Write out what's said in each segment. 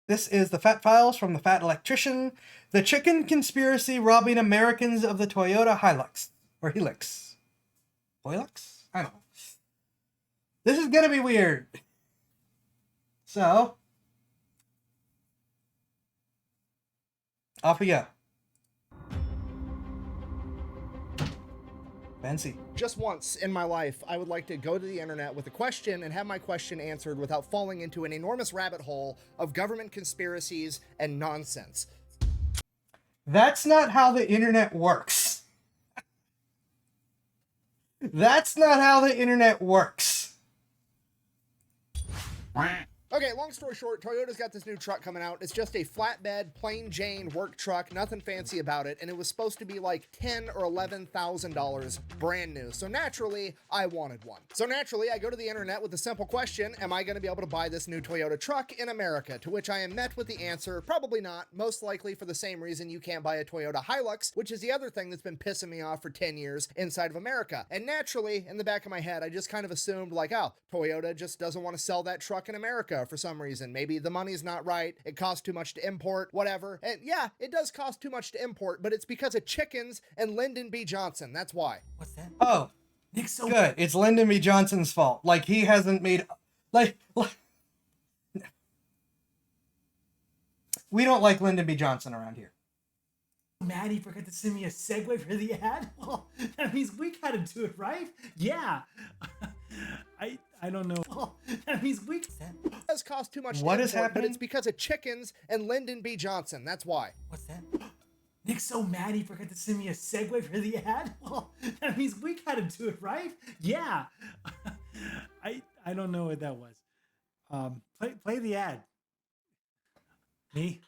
This is the Fat Files from the Fat Electrician. The chicken conspiracy robbing Americans of the Toyota Hilux. Or Helix. Hilux? I don't know. This is gonna be weird. So, off we go. Fancy. Just once in my life, I would like to go to the internet with a question and have my question answered without falling into an enormous rabbit hole of government conspiracies and nonsense. That's not how the internet works. That's not how the internet works. Okay, long story short, Toyota's got this new truck coming out. It's just a flatbed, plain Jane work truck, nothing fancy about it, and it was supposed to be like $10,000 or $11,000 brand new. So naturally, I wanted one. So naturally, I go to the internet with a simple question: am I going to be able to buy this new Toyota truck in America? To which I am met with the answer: probably not. Most likely for the same reason you can't buy a Toyota Hilux, which is the other thing that's been pissing me off for 10 years inside of America. And naturally, in the back of my head, I just kind of assumed like, oh, Toyota just doesn't want to sell that truck in America for some reason. Maybe the money's not right, it costs too much to import, whatever. And yeah, it does cost too much to import, but it's because of chickens and Lyndon B. Johnson. That's why. What's that? Oh, Nick's so good. It's Lyndon B. Johnson's fault. Like, he hasn't made... Like... We don't like Lyndon B. Johnson around here. mad he forgot to send me a segue for the ad. Well, that means we gotta do it, right? Yeah. I don't know. Well, that means we... It does cost too much What to is import, but happening? it's because of chickens and Lyndon B. Johnson. That's why. What's that? Nick's so mad he forgot to send me a segue for the ad. Well, that means we gotta do it, right? Yeah. I don't know what that was. Play the ad. Me?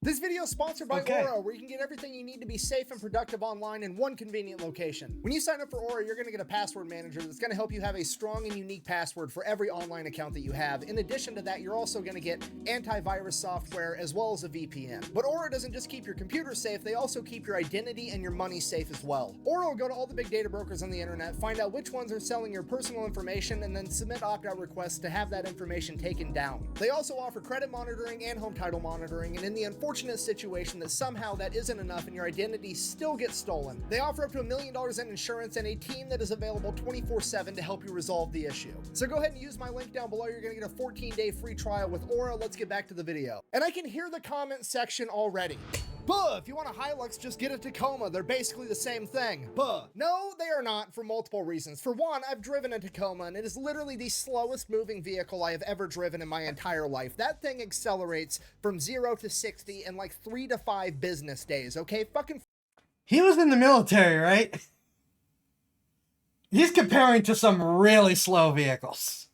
This video is sponsored by Okay. Aura, where you can get everything you need to be safe and productive online in one convenient location. When you sign up for Aura, you're going to get a password manager that's going to help you have a strong and unique password for every online account that you have. In addition to that, you're also going to get antivirus software as well as a VPN. But Aura doesn't just keep your computer safe, they also keep your identity and your money safe as well. Aura will go to all the big data brokers on the internet, find out which ones are selling your personal information, and then submit opt-out requests to have that information taken down. They also offer credit monitoring and home title monitoring, and in the unfortunate situation that somehow that isn't enough and your identity still gets stolen, they offer up to $1 million in insurance and a team that is available 24/7 to help you resolve the issue. So go ahead and use my link down below. You're going to get a 14-day free trial with Aura. Let's get back to the video. And I can hear the comment section already. Buh, if you want a Hilux, just get a Tacoma. They're basically the same thing. Buh. No, they are not, for multiple reasons. For one, I've driven a Tacoma, and it is literally the slowest moving vehicle I have ever driven in my entire life. That thing accelerates from 0 to 60 in like 3 to 5 business days, okay? Fucking He was in the military, right? He's comparing to some really slow vehicles.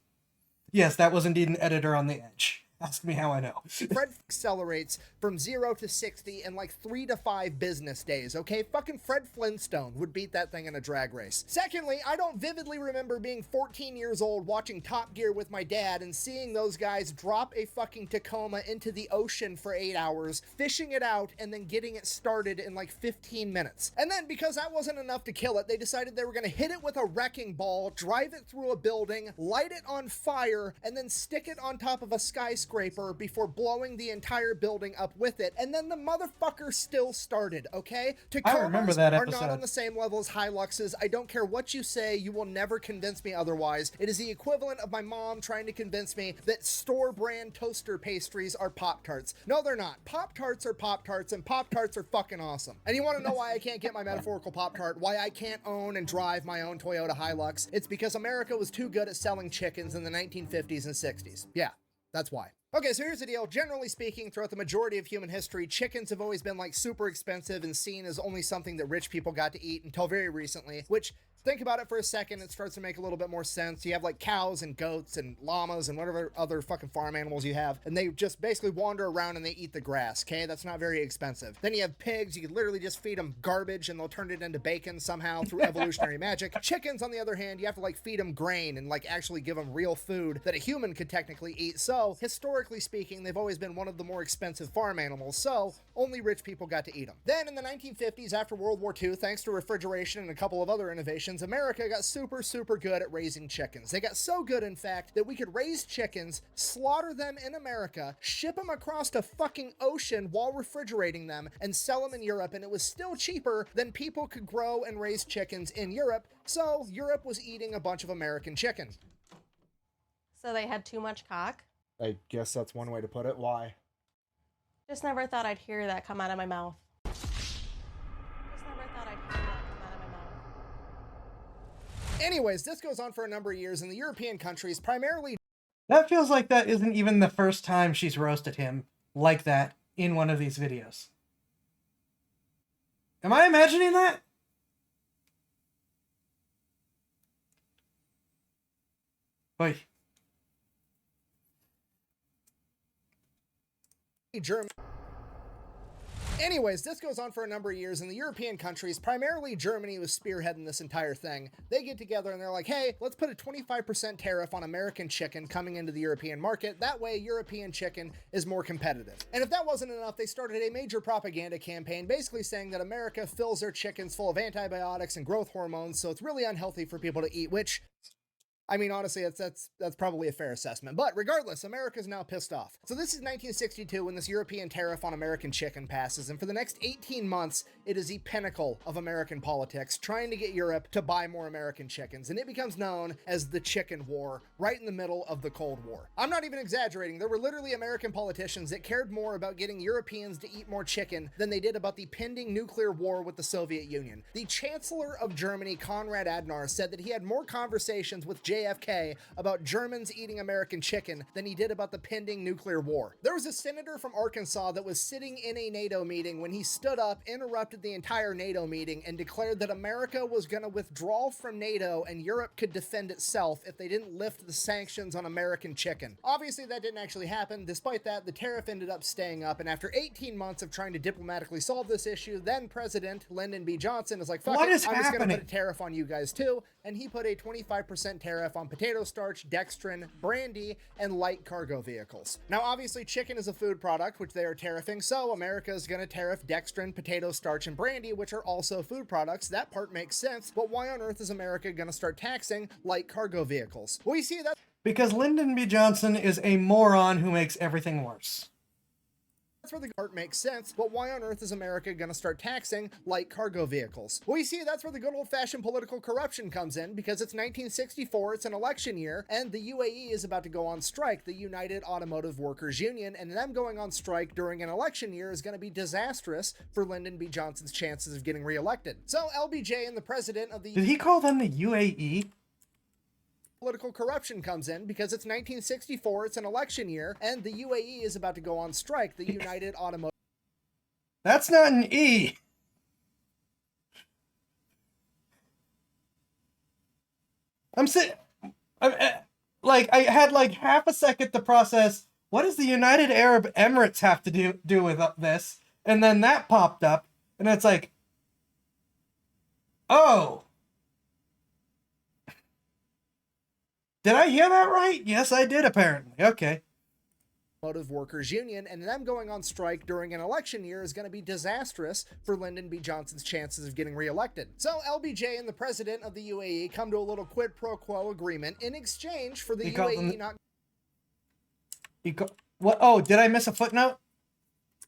Yes, that was indeed an editor on the edge. Ask me how I know. Fred accelerates from 0 to 60 in like 3 to 5 business days, okay? Fucking Fred Flintstone would beat that thing in a drag race. Secondly, I don't vividly remember being 14 years old watching Top Gear with my dad and seeing those guys drop a fucking Tacoma into the ocean for 8 hours, fishing it out, and then getting it started in like 15 minutes. And then, because that wasn't enough to kill it, they decided they were gonna hit it with a wrecking ball, drive it through a building, light it on fire, and then stick it on top of a skyscraper before blowing the entire building up with it, and then the motherfucker still started, okay? I remember that are not episode. on the same level as Hiluxes. I don't care what you say, you will never convince me otherwise. It is the equivalent of my mom trying to convince me that store-brand toaster pastries are Pop-Tarts. No, they're not. Pop-Tarts are Pop-Tarts, and Pop-Tarts are fucking awesome. And you want to know why I can't get my metaphorical Pop-Tart? Why I can't own and drive my own Toyota Hilux? It's because America was too good at selling chickens in the 1950s and 60s. Yeah, that's why. Okay, so here's the deal. Generally speaking, throughout the majority of human history, chickens have always been like super expensive and seen as only something that rich people got to eat until very recently, which, think about it for a second, it starts to make a little bit more sense. You have like cows and goats and llamas and whatever other fucking farm animals you have, and they just basically wander around and they eat the grass, okay? That's not very expensive. Then you have pigs. You could literally just feed them garbage and they'll turn it into bacon somehow through evolutionary magic. Chickens, on the other hand, you have to like feed them grain and like actually give them real food that a human could technically eat. So, historically speaking, they've always been one of the more expensive farm animals, so only rich people got to eat them. Then in the 1950s, after World War II, thanks to refrigeration and a couple of other innovations, chickens, America got super, super good at raising chickens. They got so good, in fact, that we could raise chickens, slaughter them in America, ship them across a fucking ocean while refrigerating them, and sell them in Europe, and it was still cheaper than people could grow and raise chickens in Europe, so Europe was eating a bunch of American chicken. So they had too much cock? I guess that's one way to put it. Why? Just never thought I'd hear that come out of my mouth. Just never thought I'd hear that come out of my mouth. Anyways, this goes on for a number of years in the European countries, primarily That feels like that isn't even the first time she's roasted him like that in one of these videos. Am I imagining that? Oi. Germany. Anyways, this goes on for a number of years in the European countries, primarily Germany was spearheading this entire thing. They get together and they're like, hey, let's put a 25% tariff on American chicken coming into the European market. That way, European chicken is more competitive. And if that wasn't enough, they started a major propaganda campaign basically saying that America fills their chickens full of antibiotics and growth hormones, so it's really unhealthy for people to eat, which, I mean, honestly, that's probably a fair assessment. But regardless, America's now pissed off. So this is 1962 when this European tariff on American chicken passes, and for the next 18 months, it is the pinnacle of American politics, trying to get Europe to buy more American chickens, and it becomes known as the Chicken War, right in the middle of the Cold War. I'm not even exaggerating. There were literally American politicians that cared more about getting Europeans to eat more chicken than they did about the pending nuclear war with the Soviet Union. The Chancellor of Germany, Konrad Adenauer, said that he had more conversations with JFK about Germans eating American chicken than he did about the pending nuclear war. There was a senator from Arkansas that was sitting in a NATO meeting when he stood up, interrupted the entire NATO meeting, and declared that America was going to withdraw from NATO and Europe could defend itself if they didn't lift the sanctions on American chicken. Obviously, that didn't actually happen. Despite that, the tariff ended up staying up, and after 18 months of trying to diplomatically solve this issue, then President Lyndon B. Johnson is like, fuck What it, is I'm just going to happening? put a tariff on you guys too, and he put a 25% tariff on potato starch, dextrin, brandy, and light cargo vehicles. Now, obviously, chicken is a food product, which they are tariffing, so America is going to tariff dextrin, potato starch, and brandy, which are also food products. That part makes sense, but why on earth is America going to start taxing light cargo vehicles? Well, you see, Because Lyndon B. Johnson is a moron who makes everything worse. that's where the part makes sense, but why on earth is America going to start taxing light cargo vehicles? Well, you see, that's where the good old-fashioned political corruption comes in, because it's 1964, it's an election year, and the UAE is about to go on strike, the United Automotive Workers Union, and them going on strike during an election year is going to be disastrous for Lyndon B. Johnson's chances of getting reelected. So LBJ and the president of the Did he call them the UAE? political corruption comes in, because it's 1964, it's an election year, and the UAE is about to go on strike, the United Automotive That's not an E. I had like half a second to process, what does the United Arab Emirates have to do with this? And then that popped up, and it's like, oh. Did I hear that right? Yes, I did, apparently. Okay. Automotive Workers Union, and them going on strike during an election year is going to be disastrous for Lyndon B. Johnson's chances of getting reelected. So LBJ and the president of the UAE come to a little quid pro quo agreement in exchange for the UAE not... What? Oh, did I miss a footnote?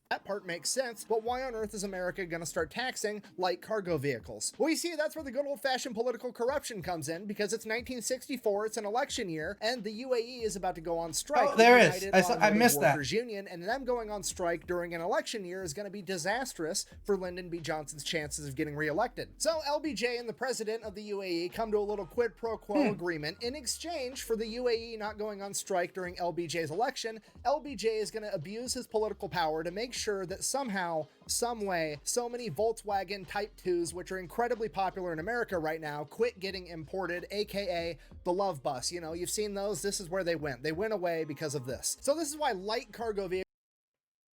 That part makes sense, but why on earth is America going to start taxing light cargo vehicles? Well, you see, that's where the good old-fashioned political corruption comes in, because it's 1964, it's an election year, and the UAE is about to go on strike. Oh, there the is. United I missed that. Workers Union, and them going on strike during an election year is going to be disastrous for Lyndon B. Johnson's chances of getting reelected. So LBJ and the president of the UAE come to a little quid pro quo agreement in exchange for the UAE not going on strike during LBJ's election. LBJ is going to abuse his political power to make sure that somehow, some way, so many Volkswagen Type 2s, which are incredibly popular in America right now, quit getting imported, aka the Love Bus. You know, you've seen those. This is where they went. They went away because of this. So this is why light cargo vehicles...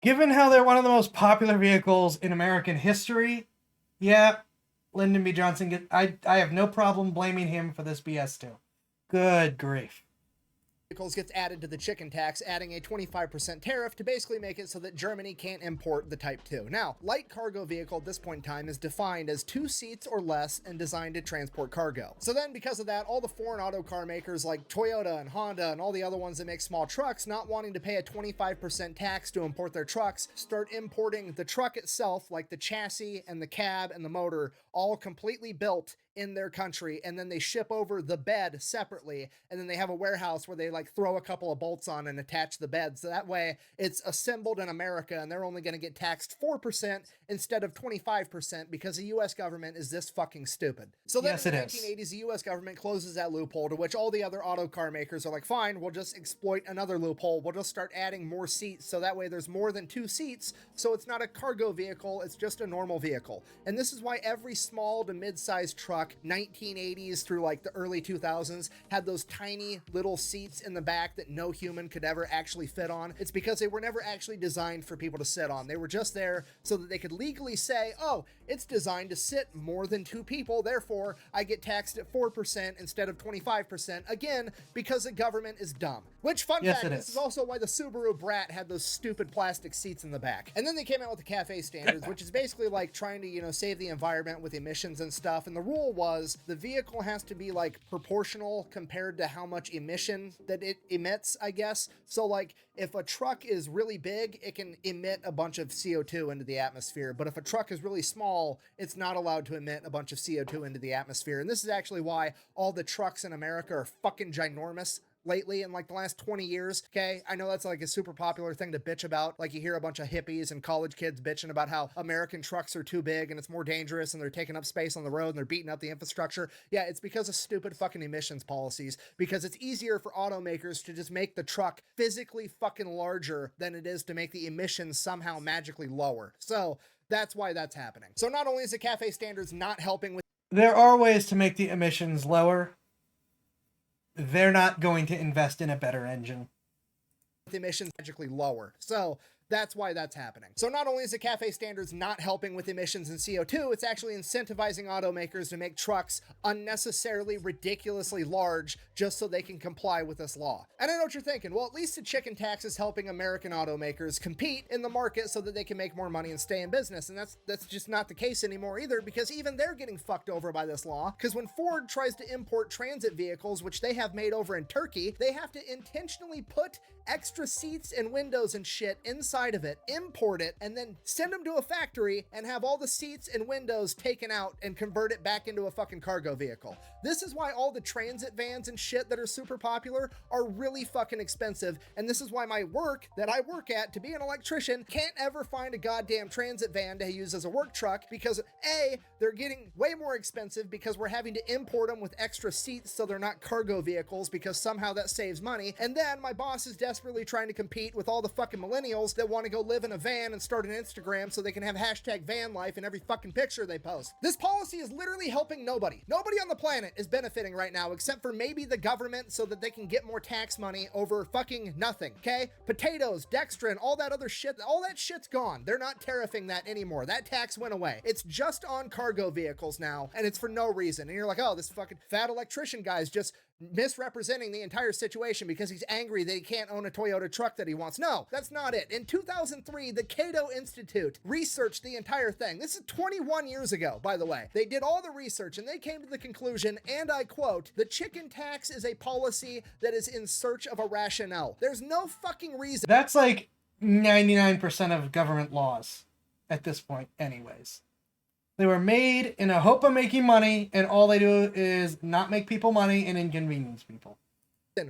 Given how they're one of the most popular vehicles in American history, yeah, Lyndon B. Johnson, I have no problem blaming him for this BS too. Good grief. vehicles gets added to the chicken tax, adding a 25% tariff to basically make it so that Germany can't import the Type 2. Now, light cargo vehicle at this point in time is defined as 2 seats or less and designed to transport cargo. So then because of that, all the foreign auto car makers like Toyota and Honda and all the other ones that make small trucks, not wanting to pay a 25% tax to import their trucks, start importing the truck itself, like the chassis and the cab and the motor, all completely built in their country, and then they ship over the bed separately, and then they have a warehouse where they like throw a couple of bolts on and attach the bed, so that way it's assembled in America and they're only going to get taxed 4% instead of 25% because the US government is this fucking stupid. So then in the 1980s, the US government closes that loophole, to which all the other auto car makers are like, fine, we'll just exploit another loophole, we'll just start adding more seats, so that way there's more than 2 seats, so it's not a cargo vehicle, it's just a normal vehicle. And this is why every small to mid-sized truck, 1980s through like the early 2000s, had those tiny little seats in the back that no human could ever actually fit on. It's because they were never actually designed for people to sit on. They were just there so that they could legally say, oh, it's designed to sit more than 2 people, therefore I get taxed at 4% instead of 25%, again, because the government is dumb. Which, fun fact, this is also why the Subaru Brat had those stupid plastic seats in the back. And then they came out with the CAFE standards, which is basically like trying to, you know, save the environment with emissions and stuff. And the rule was the vehicle has to be like proportional compared to how much emission that it emits, I guess. So like if a truck is really big, it can emit a bunch of CO2 into the atmosphere. But if a truck is really small, it's not allowed to emit a bunch of CO2 into the atmosphere. And this is actually why all the trucks in America are fucking ginormous lately in like the last 20 years. Okay, I know that's like a super popular thing to bitch about. Like you hear a bunch of hippies and college kids bitching about how American trucks are too big and it's more dangerous and they're taking up space on the road and they're beating up the infrastructure. Yeah, it's because of stupid fucking emissions policies, because it's easier for automakers to just make the truck physically fucking larger than it is to make the emissions somehow magically lower. So that's why that's happening. So not only is the CAFE standards not helping with, there are ways to make the emissions lower. They're not going to invest in a better engine. the emissions magically lower. So that's why that's happening. So not only is the CAFE standards not helping with emissions and CO2, it's actually incentivizing automakers to make trucks unnecessarily ridiculously large just so they can comply with this law. And I know what you're thinking, well, at least the chicken tax is helping American automakers compete in the market so that they can make more money and stay in business. And that's just not the case anymore either, because even they're getting fucked over by this law. Because when Ford tries to import transit vehicles, which they have made over in Turkey, they have to intentionally put extra seats and windows and shit inside of it, import it, and then send them to a factory and have all the seats and windows taken out and convert it back into a fucking cargo vehicle. This is why all the transit vans and shit that are super popular are really fucking expensive, and this is why my work that I work at to be an electrician can't ever find a goddamn transit van to use as a work truck, because A, they're getting way more expensive because we're having to import them with extra seats so they're not cargo vehicles, because somehow that saves money, and then my boss is desperately trying to compete with all the fucking millennials that want to go live in a van and start an Instagram so they can have hashtag van life in every fucking picture they post. This policy is literally helping nobody. Nobody on the planet is benefiting right now except for maybe the government so that they can get more tax money over fucking nothing, okay? Potatoes, dextrin, all that other shit, all that shit's gone. They're not tariffing that anymore. That tax went away. It's just on cargo vehicles now, and it's for no reason. And you're like, oh, this fucking fat electrician guy's just misrepresenting the entire situation because he's angry that he can't own a Toyota truck that he wants. No, that's not it. In 2003, the Cato Institute researched the entire thing. This is 21 years ago, by the way. They did all the research and they came to the conclusion, and I quote, "The chicken tax is a policy that is in search of a rationale. There's no fucking reason." That's like 99% of government laws at this point anyways. They were made in a hope of making money, and all they do is not make people money and inconvenience people.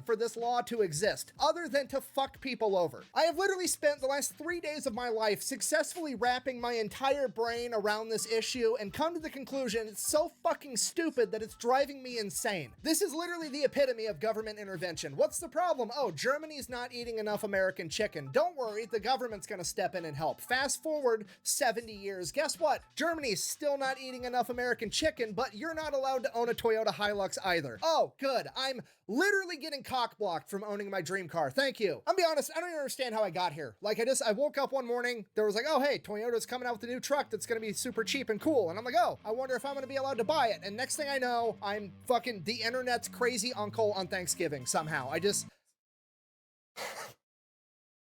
For this law to exist other than to fuck people over. I have literally spent the last 3 days of my life successfully wrapping my entire brain around this issue and come to the conclusion it's so fucking stupid that it's driving me insane. This is literally the epitome of government intervention. What's the problem? Oh, Germany's not eating enough American chicken. Don't worry, the government's gonna step in and help. Fast forward 70 years. Guess what? Germany's still not eating enough American chicken, but you're not allowed to own a Toyota Hilux either. Oh, good. I'm literally getting cock blocked from owning my dream car. Thank you. I'll be honest, I don't even understand how I got here. Like, I woke up one morning, there was like, oh, hey, Toyota's coming out with a new truck that's gonna be super cheap and cool. And I'm like, oh, I wonder if I'm gonna be allowed to buy it. And next thing I know, I'm fucking the internet's crazy uncle on Thanksgiving somehow.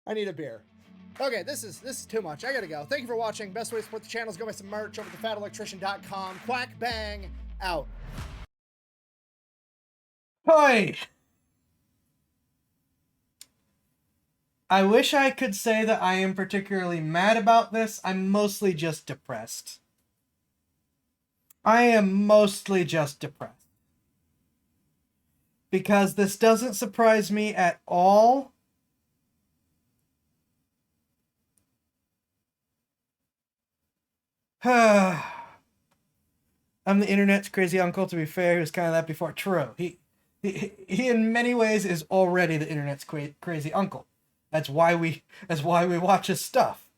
I need a beer. Okay, this is too much. I gotta go. Thank you for watching. Best way to support the channel is go buy some merch over at thefatelectrician.com. Quack bang out. Hi. I wish I could say that I am particularly mad about this. I'm mostly just depressed. I am mostly just depressed. Because this doesn't surprise me at all. I'm the internet's crazy uncle, to be fair. He was kind of that before. True. He in many ways is already the internet's crazy uncle. That's why we watch his stuff.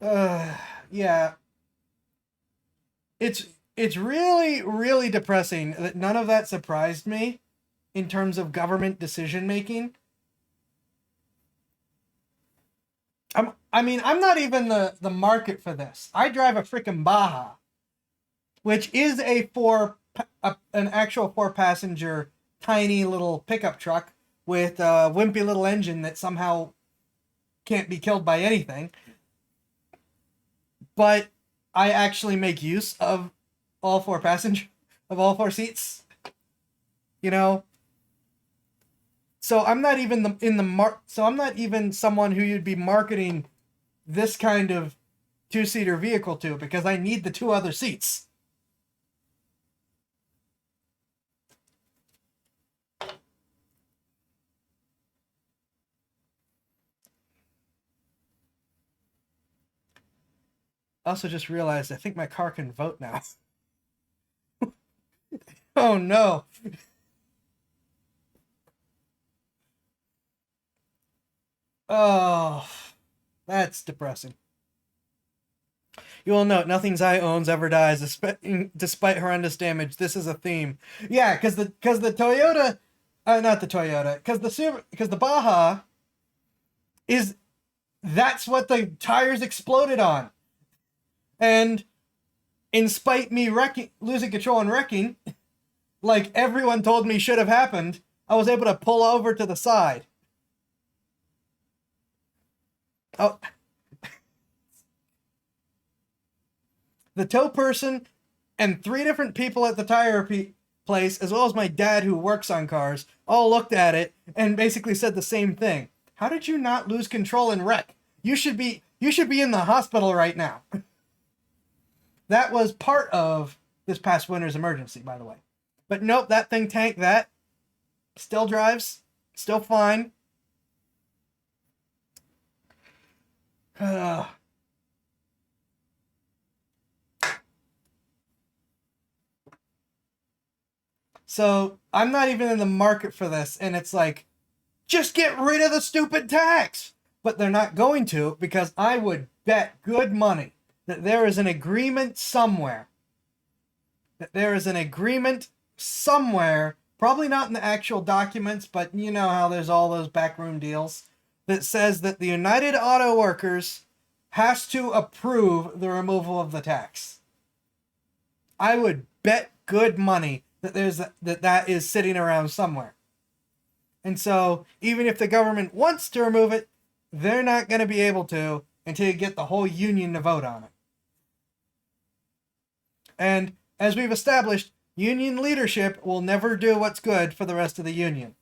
Yeah. It's really, really depressing that none of that surprised me in terms of government decision making. I'm not even the market for this. I drive a freaking Baja, which is an actual 4-passenger tiny little pickup truck with a wimpy little engine that somehow can't be killed by anything. But I actually make use of all 4 seats. You know? So I'm not even I'm not even someone who you'd be marketing this kind of 2-seater vehicle to, because I need the 2 other seats. Also just realized I think my car can vote now. Oh no. Oh, that's depressing. You will note nothing Xai owns ever dies, despite horrendous damage. This is a theme. Yeah, because the Toyota, not the Toyota, because the Baja that's what the tires exploded on. And in spite me losing control and wrecking, like everyone told me should have happened, I was able to pull over to the side. Oh. The tow person and 3 different people at the tire place, as well as my dad who works on cars, all looked at it and basically said the same thing. How did you not lose control and wreck? You should be in the hospital right now. That was part of this past winter's emergency, by the way. But nope, that thing tanked that. Still drives. Still fine. So I'm not even in the market for this, and it's like, just get rid of the stupid tax. But they're not going to, because I would bet good money that there is an agreement somewhere. Probably not in the actual documents, but you know how there's all those backroom deals, that says that the United Auto Workers has to approve the removal of the tax. I would bet good money that is sitting around somewhere. And so even if the government wants to remove it, they're not going to be able to until you get the whole union to vote on it. And as we've established, union leadership will never do what's good for the rest of the union.